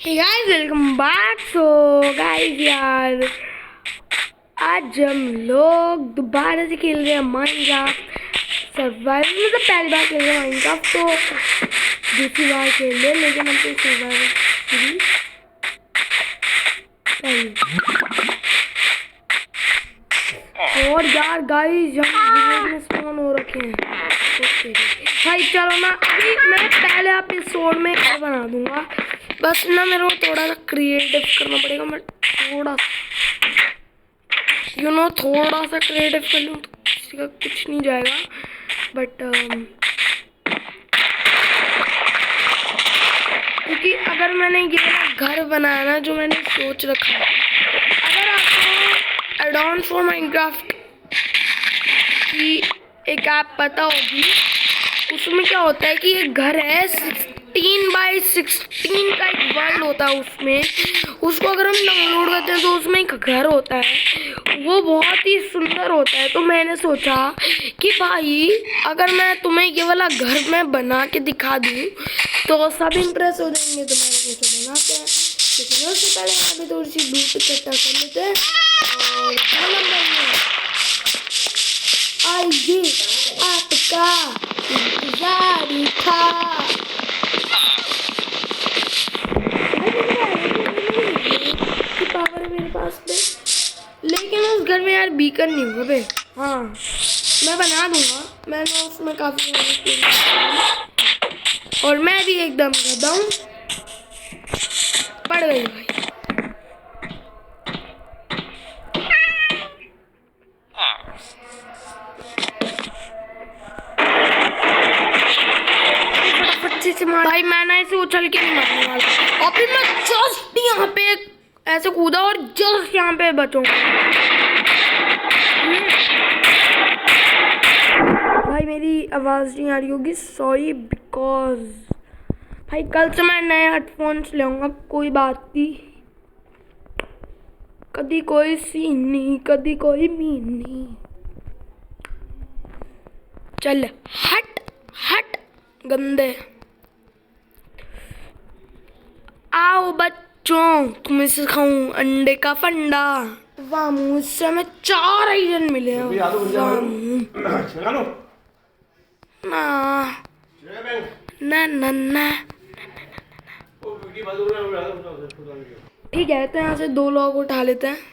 हे guys welcome back. So guys यार आज हम लोग दोबारा से खेल रहे हैं माइनक्राफ्ट सर्वाइवल। मतलब पहली बार खेल रहे हैं माइनक्राफ्ट, तो दूसरी बार खेल रहे हैं, लेकिन हम तो सर्वाइवल और यार गाइस हम में स्पॉन हो रखे हैं। ओके भाई चलो ना, अभी मैं पहले एपिसोड में घर बना दूंगा। बस ना मेरे को थोड़ा सा क्रिएटिव करना पड़ेगा। मैं थोड़ा थोड़ा सा क्रिएटिव कर लूँ तो किसी का कुछ नहीं जाएगा। बट क्योंकि अगर मैंने ये घर बनाया ना जो मैंने सोच रखा है, अगर आपको एड-ऑन फॉर माइनक्राफ्ट की एक ऐप पता होगी, उसमें क्या होता है कि ये घर है 16x16 का एक वर्ल्ड होता है। उसमें उसको अगर हम डाउनलोड करते हैं तो उसमें एक घर होता है, वो बहुत ही सुंदर होता है। तो मैंने सोचा कि भाई अगर मैं तुम्हें ये वाला घर मैं बना के दिखा दूँ तो सब इम्प्रेस हो जाएंगे। तो मैंने सोचा बनाते हैं, लेकिन उससे पहले यहाँ पे थोड़ी सी लूट इकट्ठा कर लेते हैं और आइए आपका इंतजार था। पावर है मेरे पास में, लेकिन उस घर में यार बीकन नहीं होगा बे। हाँ मैं बना दूंगा, मैंने उसमें काफी और मैं भी एकदम करता हूँ। पड़ गई भाई। भाई मैं ना इसे उछल के नहीं मारने वाला, और फिर मैं जस्ट यहाँ पे ऐसे कूदा और जस्ट यहाँ पे बचूंगा। भाई मेरी आवाज़ नहीं आ रही होगी, सॉरी, बिकॉज भाई कल से मैं नए हेडफोन्स लेऊंगा। कोई बात नहीं, कभी कोई सीन नहीं, कभी कोई मीन नहीं। चल हट हट गंदे। आओ बच्चों, तुम्हें सिखाऊं अंडे का फंडा। वाह मुझसे हमें 4 आइरन मिले हैं। ना ना ना ठीक है, तो यहाँ से 2 लोग उठा लेते हैं।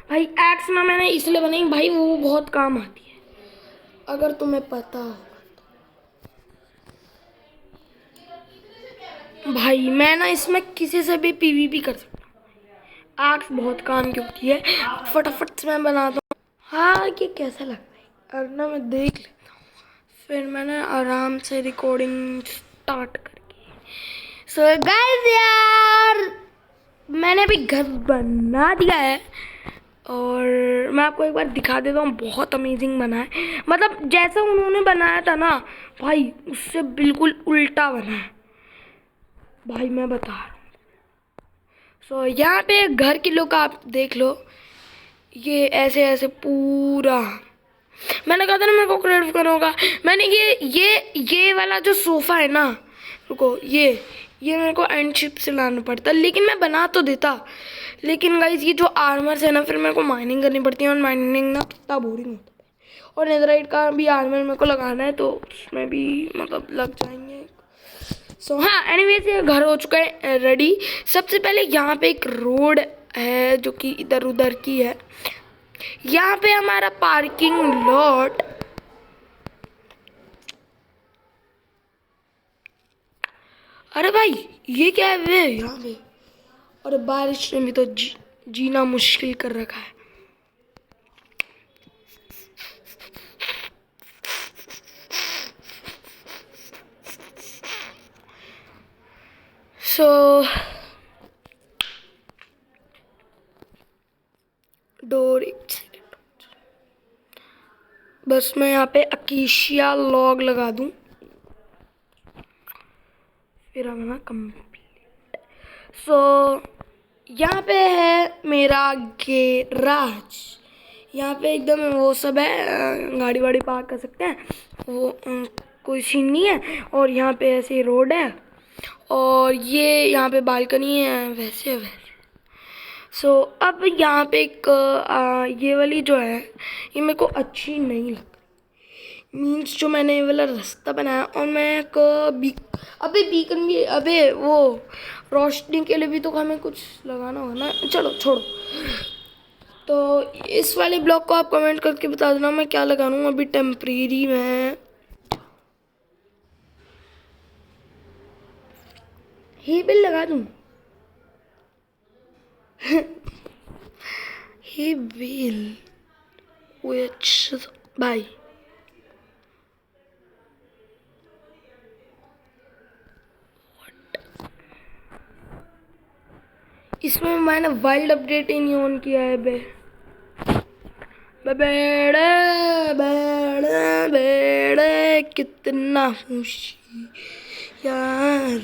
भाई एक्स ना मैंने इसलिए बनाई भाई, वो बहुत काम आती है अगर तुम्हें पता हो। भाई मैं ना इसमें किसी से भी पीवीपी कर सकता हूँ। एक्स बहुत काम की होती है, फटाफट से मैं बनाता हूँ। हाँ ये कैसा लगता है, अब ना मैं देख लेता हूँ, फिर मैंने आराम से रिकॉर्डिंग स्टार्ट करके। सो गाइस यार मैंने अभी घर बना दिया है और मैं आपको एक बार दिखा देता हूँ। बहुत अमेजिंग बना है, मतलब जैसा उन्होंने बनाया था ना भाई, उससे बिल्कुल उल्टा बना है भाई, मैं बता रहा हूँ। सो यहाँ पे घर की लुक आप देख लो, ये ऐसे ऐसे पूरा। मैंने कहा था ना मेरे को क्रिएटिव करना होगा। मैंने ये वाला जो सोफ़ा है ना, रुको, ये मेरे को एंडशिप से लाना पड़ता, लेकिन मैं बना तो देता। लेकिन गाइस ये जो आर्मर्स है ना, फिर मेरे को माइनिंग करनी पड़ती है और माइनिंग ना कितना बोरिंग होता है। और नेदरराइट का भी आर्मर मेरे को लगाना है, तो उसमें भी मतलब लग जाएंगे। सो हाँ एनीवेज ये घर हो चुका है रेडी। सबसे पहले यहाँ पे एक रोड है जो कि इधर उधर की है। यहाँ पे हमारा पार्किंग लॉट, अरे भाई ये क्या है वे यहाँ पे। और बारिश ने भी तो जीना मुश्किल कर रखा है। सो डोर, एक सेकेंड, बस मैं यहाँ पे अकेशिया लॉग लगा दूँ। मेरा बना कंप्लीट। सो यहाँ पे है मेरा गैराज। यहाँ पे एकदम वो सब है, गाड़ी वाड़ी पार्क कर सकते हैं, वो कोई सीन नहीं है। और यहाँ पे ऐसे रोड है और ये यहाँ पे बालकनी है, वैसे वैसे। सो अब यहाँ पे एक ये वाली जो है ये मेरे को अच्छी नहीं लग, मीन्स जो मैंने ये वाला रास्ता बनाया और मैं एक अबे बीकन भी, अबे वो रोशनी के लिए भी तो हमें कुछ लगाना होगा ना। चलो छोड़ो। तो इस वाले ब्लॉक को आप कमेंट करके बता देना मैं क्या लगा लूँ। अभी टेम्परेरी में ही बिल लगा दूँ। ही बिल which बाय इसमें मैंने वाइल्ड अपडेट ही नहीं ऑन किया है बे। बेड़े बेड़े बेड़े कितना खुशी यार,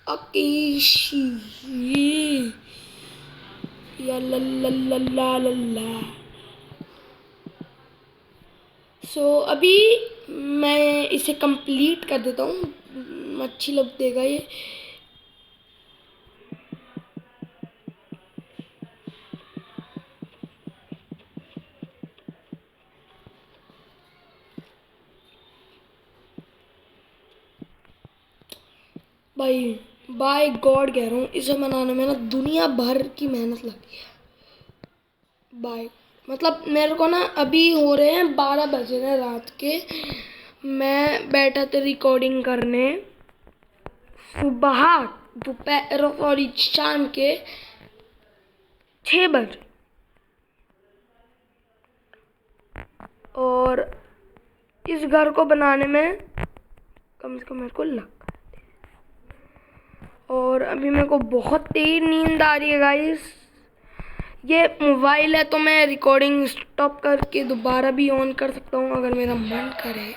अकीशी या ला ला ला ला ला ला। सो अभी मैं इसे कंप्लीट कर देता हूँ, अच्छी लग देगा ये। भाई बाय गॉड कह रहा हूँ, इसे बनाने में ना दुनिया भर की मेहनत लगती है। बाय मतलब मेरे को ना अभी हो रहे हैं 12 बजे हैं रात के, मैं बैठा था रिकॉर्डिंग करने सुबह दोपहर और शाम के 6 बजे। और इस घर को बनाने में कम से कम मेरे को लग, और अभी मेरे को बहुत तेज नींद आ रही है गाइस। ये मोबाइल है तो मैं रिकॉर्डिंग स्टॉप करके दोबारा भी ऑन कर सकता हूँ अगर मेरा मन करे।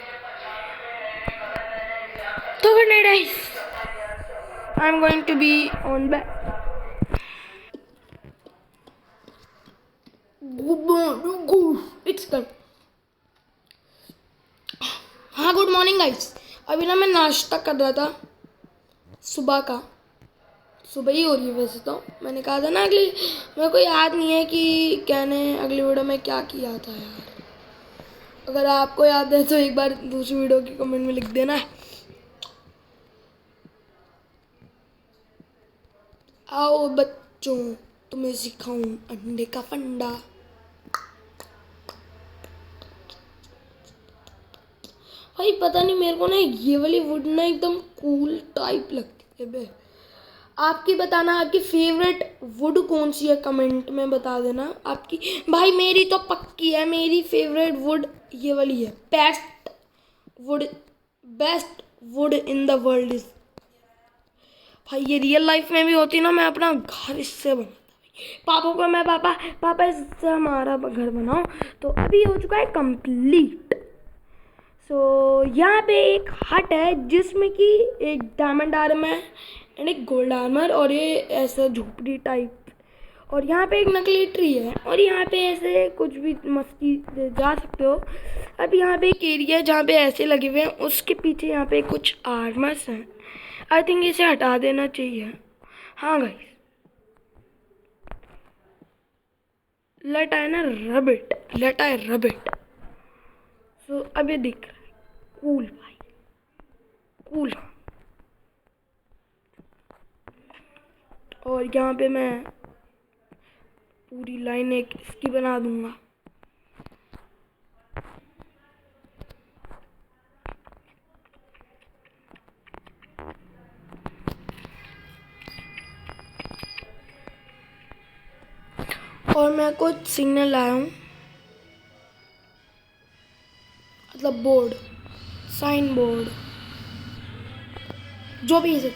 तो good night guys, I am going to be on back. It's done. हाँ गुड मॉर्निंग गाइस। अभी ना मैं नाश्ता कर रहा था सुबह का, सुबह ही हो रही है वैसे तो। मैंने कहा था ना अगली, मेरे को याद नहीं है कि कहने अगली वीडियो में क्या किया था यार। अगर आपको याद है तो एक बार दूसरी वीडियो की कमेंट में लिख देना। आओ बच्चों तुम्हें सिखाऊं अंडे का फंडा। भाई पता नहीं मेरे को ना ये वाली वुड ना एकदम कूल टाइप लगती है बे। आपकी बताना आपकी फेवरेट वुड कौन सी है, कमेंट में बता देना आपकी। भाई मेरी तो पक्की है, मेरी फेवरेट वुड ये वाली है। Would best would in the world is, भाई ये रियल लाइफ में भी होती ना, मैं अपना घर इससे बनाता। पापा को मैं पापा पापा इससे हमारा घर बनाओ। तो अभी हो चुका है कंप्लीट। सो यहाँ पे एक हट है जिसमें कि एक डायमंड आर्मर है एंड एक गोल्ड आर्मर, और ये ऐसा झोपड़ी टाइप। और यहाँ पे एक नकली ट्री है और यहाँ पे ऐसे कुछ भी मस्ती जा सकते हो। अब यहाँ पे एक एरिया है जहाँ पे ऐसे लगे हुए हैं, उसके पीछे यहाँ पे कुछ आर्मर्स हैं। आई थिंक इसे हटा देना चाहिए। हाँ गाइस, लेट आई ना रबिट, लेट आई रबिट। सो अब ये दिख रहा है कूल भाई, कूल। और यहाँ पे मैं पूरी लाइन एक इसकी बना दूंगा। और मैं कुछ सिग्नल लाया हूँ, मतलब बोर्ड, साइन बोर्ड, जो भी इसे।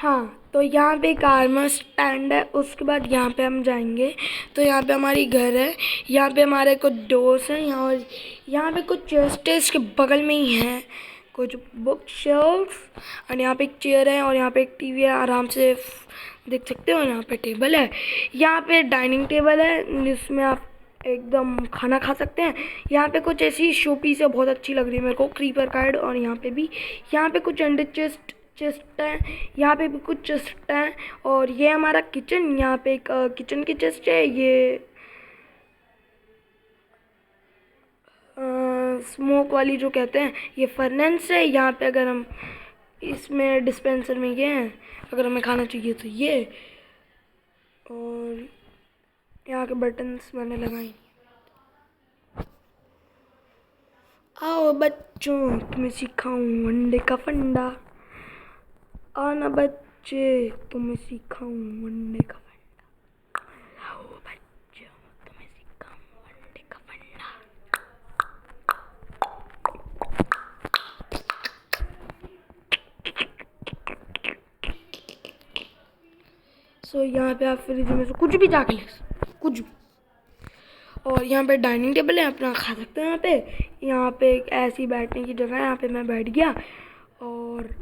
हाँ, तो यहाँ पे एक आर्मर स्टैंड है। उसके बाद यहाँ पे हम जाएंगे तो यहाँ पे हमारी घर है। यहाँ पे हमारे कुछ डोर्स हैं। यहाँ पे कुछ चेस्ट के बगल में ही है कुछ बुक शेल्फ। और यहाँ पे एक चेयर है और यहाँ पे एक टीवी है, आराम से देख सकते हो। यहाँ पे टेबल है, यहाँ पे डाइनिंग टेबल है जिसमें आप एकदम खाना खा सकते हैं। यहाँ पे कुछ ऐसी शो पीस है, बहुत अच्छी लग रही है मेरे को, क्रीपर कार्ड। और यहाँ पे भी, यहाँ पे कुछ अंडर चेस्ट है, यहाँ पे भी कुछ चेस्ट है। और ये हमारा किचन, यहाँ पे एक किचन की चेस्ट है। ये स्मोक वाली जो कहते हैं, ये फर्नेंस है। यहाँ पे अगर हम इसमें डिस्पेंसर में ये हैं, अगर हमें खाना चाहिए तो ये। और यहाँ के बटन्स मैंने लगाए नहीं। आओ बच्चों, तुम्हें सिखाऊं अंडे का फंडा। आना बच्चे, तुम्हें सिखाऊं अंडे का फंडा। आओ बच्चों, तुम्हें सिखाऊं अंडे का फंडा। सो यहाँ पे आप फ्रिज में से कुछ भी जाके ले सकते, कुछ भी। और यहाँ पे डाइनिंग टेबल है, अपना खा सकते हैं यहाँ पे। यहाँ पे एक ऐसी बैठने की जगह है, यहाँ पे मैं बैठ गया। और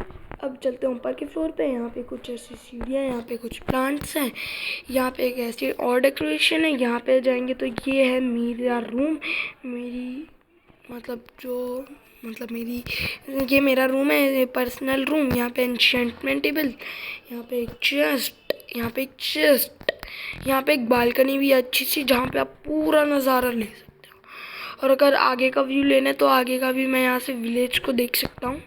अब चलते हैं ऊपर के फ्लोर पे। यहाँ पे कुछ ऐसी सीढ़ियाँ, यहाँ पे कुछ प्लांट्स हैं, यहाँ पे एक ऐसी और डेकोरेशन है। यहाँ पे जाएंगे तो ये है मेरा रूम, ये मेरा रूम है, ये पर्सनल रूम। यहाँ पे एन्चेंटमेंट टेबल, यहाँ पे एक चेस्ट, यहाँ पे एक बालकनी भी अच्छी सी, जहाँ पे आप पूरा नज़ारा ले सकते हो। और अगर आगे का व्यू लेना है तो आगे का भी मैं यहाँ से विलेज को देख सकता हूँ।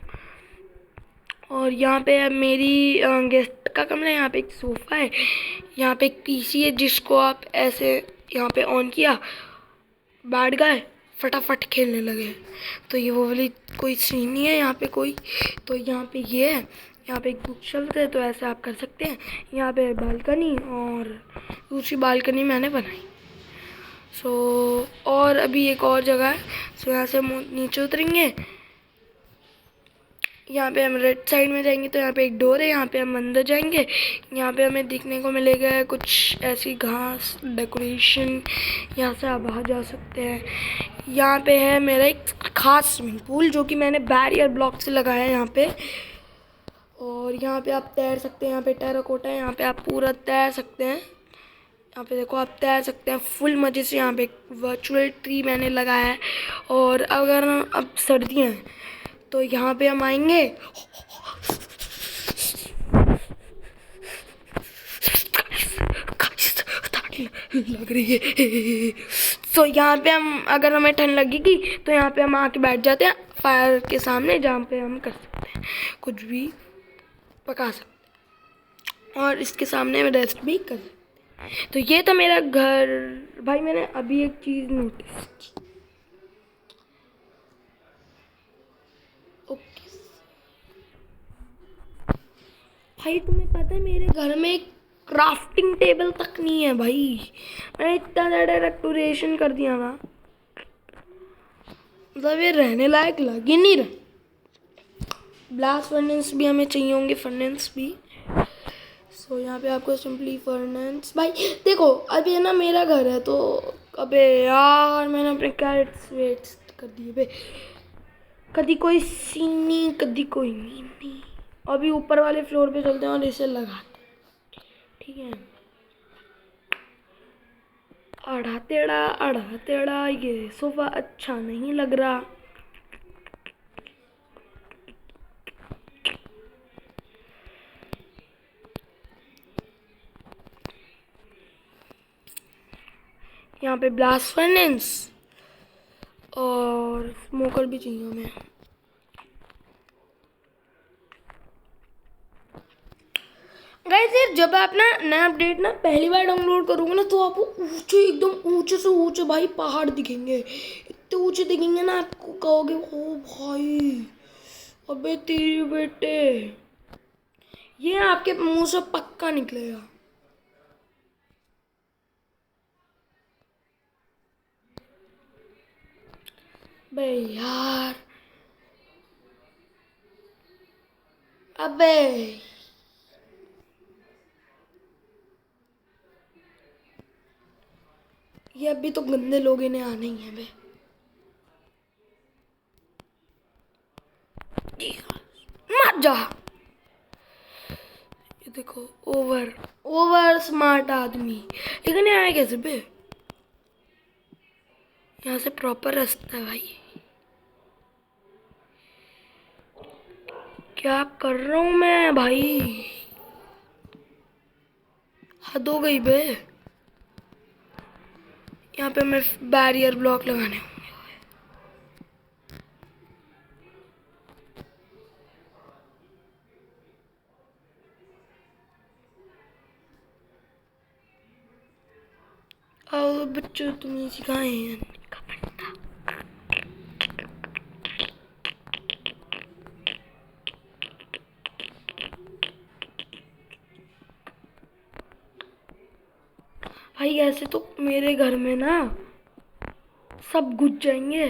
और यहाँ पे मेरी गेस्ट का कमरा है। यहाँ पे एक सोफ़ा है, यहाँ पे एक पीसी है जिसको आप ऐसे यहाँ पे ऑन किया, बैठ गए, फटाफट खेलने लगे। तो ये वो वाली कोई सीन नहीं है यहाँ पे कोई। तो यहाँ पे ये है, यहाँ पे एक बुक शेल्फ है, तो ऐसे आप कर सकते हैं। यहाँ पे बालकनी, और दूसरी बालकनी मैंने बनाई। और अभी एक और जगह है। यहाँ से नीचे उतरेंगे, यहाँ पे हम रेड साइड में जाएंगे तो यहाँ पे एक डोर है, यहाँ पे हम अंदर जाएंगे। यहाँ पे हमें दिखने को मिलेगा कुछ ऐसी घास डेकोरेशन, यहाँ से आप बाहर जा सकते हैं। यहाँ पे है मेरा एक खास स्विमिंग पूल जो कि मैंने बैरियर ब्लॉक से लगाया है यहाँ पे। और यहाँ पे आप तैर सकते हैं, यहाँ पे टेराकोटा है, यहाँ पे आप पूरा तैर सकते हैं। यहाँ पे देखो आप तैर सकते हैं फुल मज़े से। यहाँ पे एक वर्चुअल ट्री मैंने लगाया है। और अगर अब सर्दियाँ हैं तो यहाँ पे हम आएंगे, लग रही है। तो यहाँ पे हम, अगर हमें ठंड लगेगी तो यहाँ पे हम आके बैठ जाते हैं फायर के सामने, जहाँ पे हम कर सकते हैं कुछ भी पका सकते हैं। और इसके सामने में रेस्ट भी कर सकते हैं। तो ये था मेरा घर। भाई मैंने अभी एक चीज़ नोटिस की। भाई तुम्हें पता है मेरे घर में एक क्राफ्टिंग टेबल तक नहीं है भाई। मैंने इतना ज़्यादा डेकोरेशन कर दिया ना, मतलब ये रहने लायक लग ही नहीं रहा। ब्लास्ट फर्नेस भी हमें चाहिए होंगे, फर्नेस भी। सो यहाँ पे आपको सिंपली फर्नेस। भाई देखो अभी है ना मेरा घर है, तो अबे यार मैंने अपने कैरेट्स वेस्ट कर दिए बे। कभी कोई सीनी, कभी कोई मीनी। अभी ऊपर वाले फ्लोर पे चलते हैं और इसे लगाते हैं, ठीक है। आड़ा टेढ़ा ये सोफ़ा अच्छा नहीं लग रहा। यहाँ पे ब्लास्ट फर्नेस और स्मोकर भी चाहिए हमें। गाइस यार जब आप ना नया अपडेट ना पहली बार डाउनलोड करोगे ना, तो आपको ऊंचे, एकदम ऊंचे से ऊंचे भाई पहाड़ दिखेंगे। इतने ऊंचे दिखेंगे ना, आपको कहोगे ओ भाई अबे तेरी बेटे, ये आपके मुंह से पक्का निकलेगा। बे यार, अबे ये अभी तो गंदे लोग इन्हें आने ही हैं बे। मत जा। ये देखो ओवर ओवर स्मार्ट आदमी, लेकिन ये आए कैसे बे? यहाँ से प्रॉपर रास्ता है भाई। क्या कर रहा हूँ मैं भाई? हद हो गई बे। यहाँ पे मैं बैरियर ब्लॉक लगाने होंगे। आओ बच्चों, तुम्हें सिखाए हैं भाई। ऐसे तो मेरे घर में ना सब घुस जाएंगे।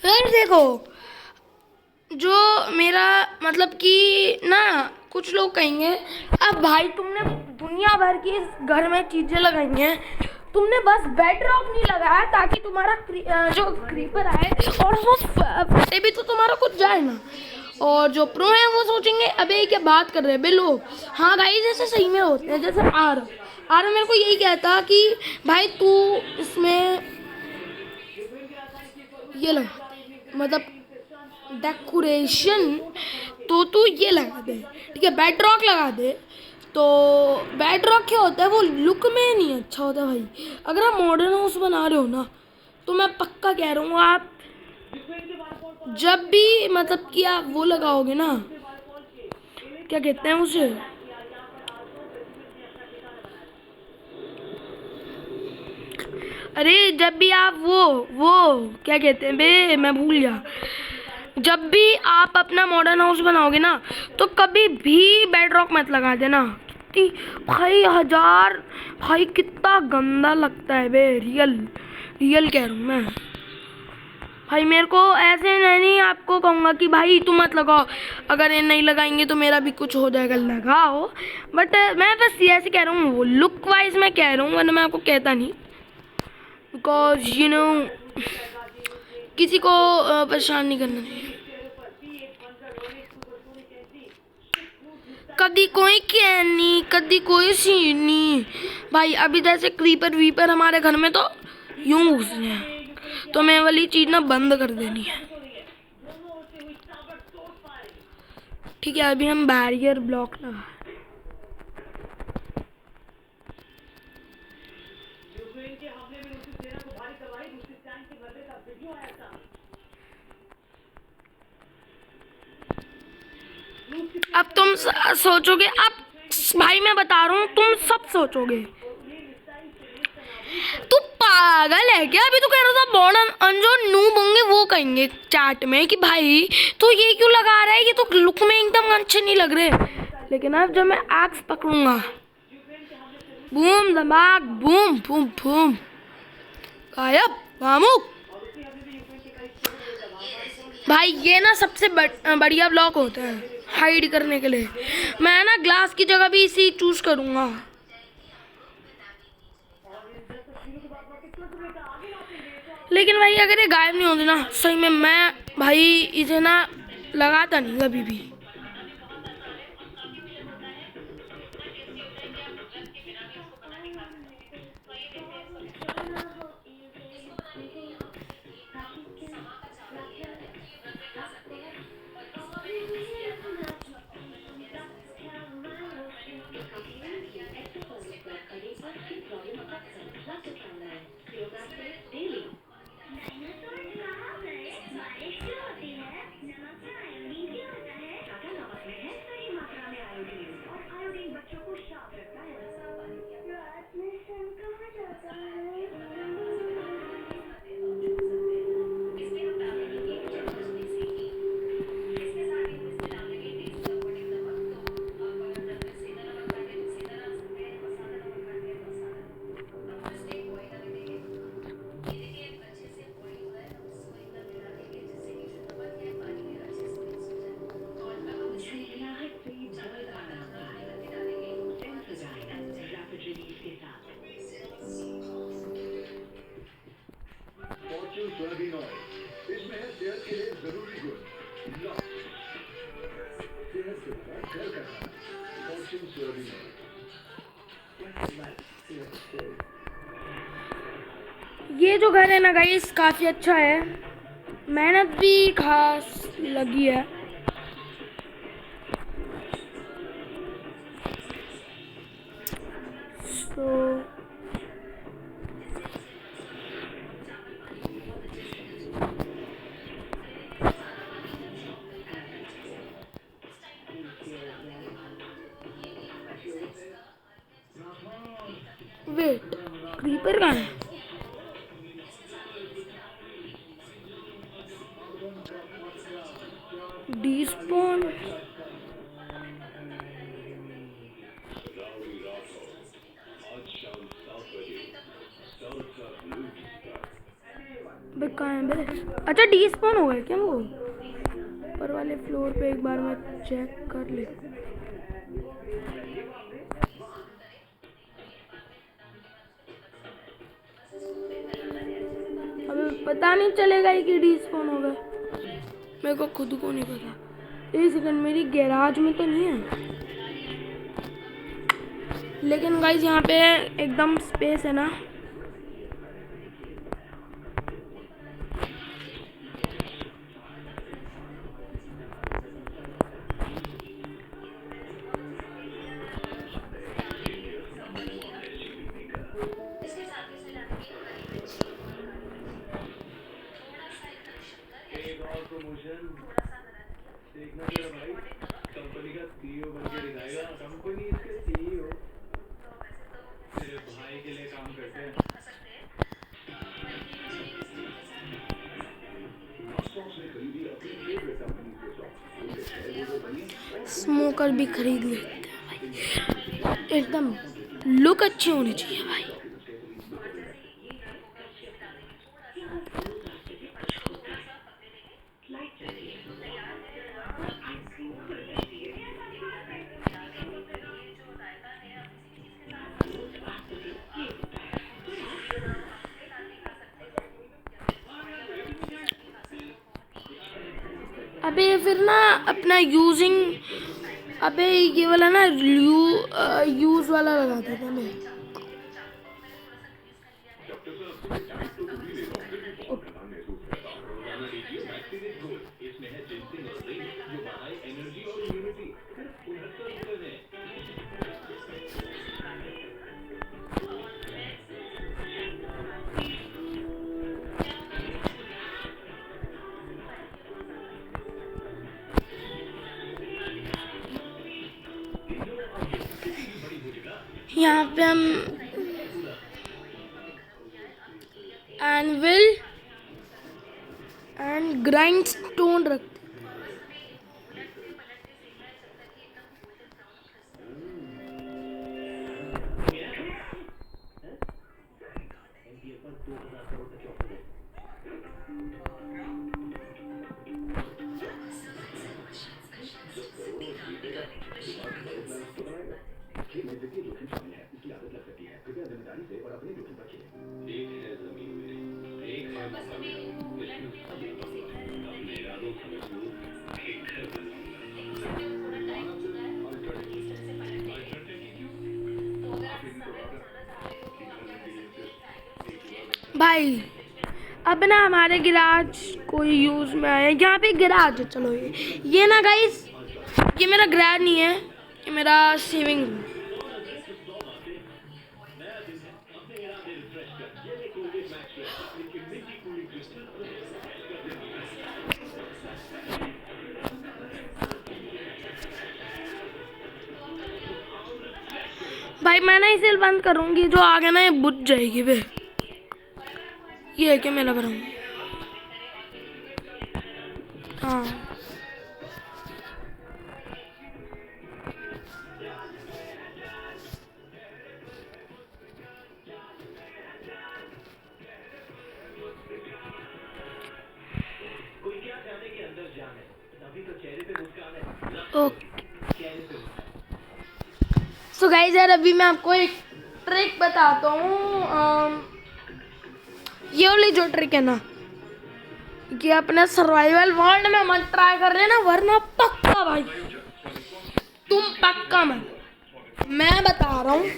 अगर देखो, जो मेरा मतलब कि ना कुछ लोग कहेंगे अब भाई तुमने दुनिया भर की इस घर में चीजें लगाई हैं, तुमने बस बेड रॉक नहीं लगाया ताकि तुम्हारा जो क्रीपर आए और वो फटे भी तो तुम्हारा कुछ जाए ना। और जो प्रो है वो सोचेंगे अबे क्या बात कर रहे हैं बे लोग। हाँ भाई, जैसे सही में होते हैं। जैसे आर मेरे को यही कहता कि भाई तू इसमें ये लगा, मतलब डेकोरेशन तो तू ये लगा दे, ठीक है, बेड रॉक लगा दे। तो बेड रॉक क्या होता है, वो लुक में नहीं अच्छा होता भाई। अगर आप मॉडर्न हाउस बना रहे हो ना, तो मैं पक्का कह रहा हूँ आप जब भी मतलब कि आप वो लगाओगे ना, क्या कहते हैं उसे, अरे जब भी आप वो क्या कहते हैं बे, मैं भूल गया। जब भी आप अपना मॉडर्न हाउस बनाओगे ना, तो कभी भी बेड रॉक मत लगा देना। कितनी भाई भाई कितना गंदा लगता है बे। रियल कह रहा हूँ मैं भाई। मेरे को ऐसे नहीं आपको कहूँगा कि भाई तुम मत लगाओ, अगर ये नहीं लगाएंगे तो मेरा भी कुछ हो जाएगा, लगाओ। बट मैं बस ये ऐसे कह रहा हूँ, वो लुक वाइज मैं कह रहा हूँ, वरना मैं आपको कहता नहीं। बिकॉज यू नो किसी को परेशान नहीं करना चाहिए। कभी कोई कहनी, कभी कोई सीनी भाई। अभी जैसे क्रीपर वीपर हमारे घर में तो यूं घुस रहे हैं, तो मैं वाली चीज ना बंद कर देनी है, ठीक है। अभी हम बैरियर ब्लॉक लगा, अब तुम सोचोगे, अब भाई मैं बता रहा हूँ तुम सब सोचोगे तू पागल है क्या? अभी तो कह रहा था बॉर्डन जो नूब होंगे वो कहेंगे चैट में कि भाई तो ये क्यों लगा रहा है, ये तो लुक में एकदम अच्छे नहीं लग रहे। लेकिन अब जब मैं एक्स पकड़ूंगा, बूम धमाक, बूम बूम बूम, गायब मामू भाई। ये ना सबसे बढ़िया ब्लॉक होता है हाइड करने के लिए। मैं ना ग्लास की जगह भी इसी चूज करूंगा। लेकिन भाई अगर ये गायब नहीं होती ना, सही में मैं भाई इसे ना लगाता नहीं कभी भी। ये जो घर है ना गाइस काफ़ी अच्छा है, मेहनत भी खास लगी है। तो वेट, क्रीपर कहाँ है? डिस्पॉन बे कहाँ है बे? अच्छा डिस्पॉन हो गया क्या वो? ऊपर वाले फ्लोर पे एक बार मैं चेक कर ले। अबे पता नहीं चलेगा कि डिस्पॉन हो गया, मेरे को खुद को नहीं पता। एक सेकंड, मेरी गैराज में तो नहीं है, लेकिन गाइस यहाँ पे एकदम स्पेस है ना। देखना तेरा भाई कंपनी का सीईओ बन के दिखाएगा। कंपनी इसके सीईओ तेरे भाई के लिए काम करते हैं। स्मोकर भी खरीद लेते हैं भाई, एकदम लुक अच्छी होनी चाहिए भाई। अबे फिर ना अपना यूजिंग, अबे ये वाला ना यूज वाला लगाता था मैं। यहाँ पे हम एनविल एंड ग्राइंड स्टोन रखते। भाई अब ना हमारे गिराज कोई यूज में आया, यहाँ पे गिराज है। चलो ये ना गाइस, ये मेरा गिराज नहीं है, ये मेरा सेविंग रूम। भाई मैं ना इसे बंद करूंगी, जो आगे ना ये बुझ जाएगी वे। ये है क्या मैं लग रहा हूँ? हाँ ओके। सो गाइस यार अभी मैं आपको एक ट्रिक बताता हूँ। ये वाली जो ट्रिक है ना, कि अपने सर्वाइवल वर्ल्ड में मत ट्राई कर लेना, वरना पक्का भाई तुम पक्का मैं बता रहा हूँ।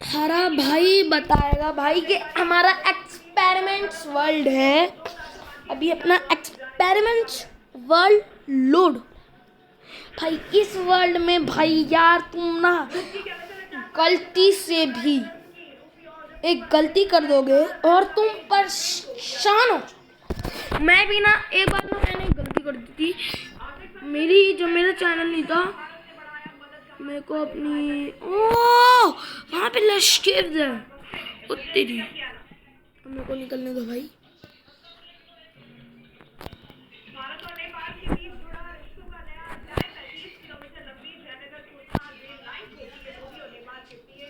हरा भाई बताएगा भाई कि हमारा एक्सपेरिमेंट्स वर्ल्ड है। अभी अपना एक्सपेरिमेंट्स वर्ल्ड लोड। भाई इस वर्ल्ड में भाई यार तुम ना गलती से भी एक गलती कर दोगे और तुम परेशान हो। मैं भी ना एक बार ना मैंने एक गलती कर दी थी। मेरा चैनल नहीं था, मेरे को अपनी वहाँ पे लश केव्स है तेरी। मेरे को निकलने दो भाई।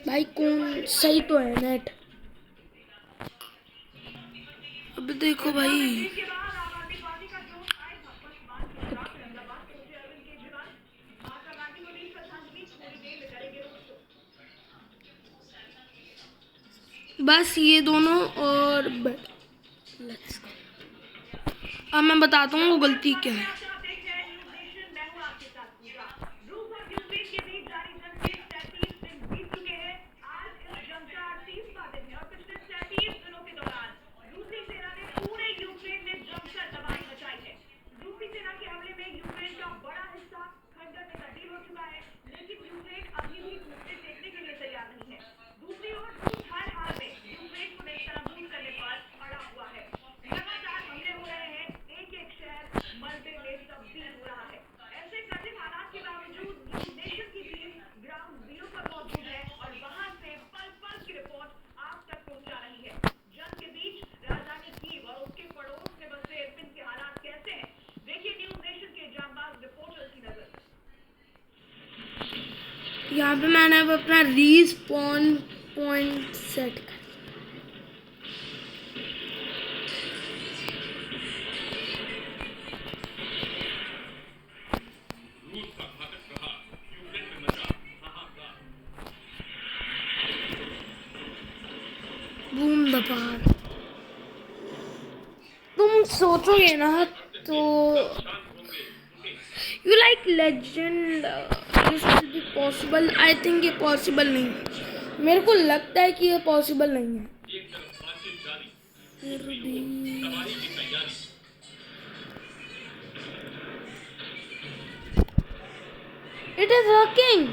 भाई कौन सही तो है नेट। अब देखो भाई बस ये दोनों और अब मैं बताता हूँ वो गलती क्या है। यहाँ पे मैंने अब अपना रिस्पॉन पॉइंट सेट कर। बूम दबार। तुम सोचोगे ना तो you like legend this will be possible. I think ये पॉसिबल नहीं है। मेरे को लगता है कि ये पॉसिबल नहीं है। फिर भी इट इज वर्किंग।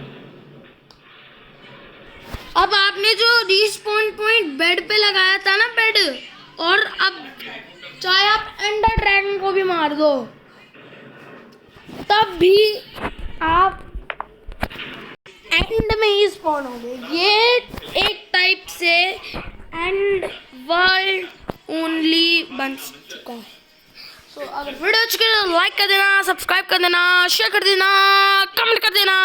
अब आपने जो रिस्पॉन पॉइंट बेड पे लगाया था ना बेड, और अब चाहे आप एंडर ड्रैगन को भी मार दो तब भी आप एंड में ही स्पॉन होंगे। ये एक टाइप से एंड वर्ल्ड ओनली बन चुका है। तो अगर वीडियो अच्छी लगे तो लाइक कर देना, सब्सक्राइब कर देना, शेयर कर देना, कमेंट कर देना।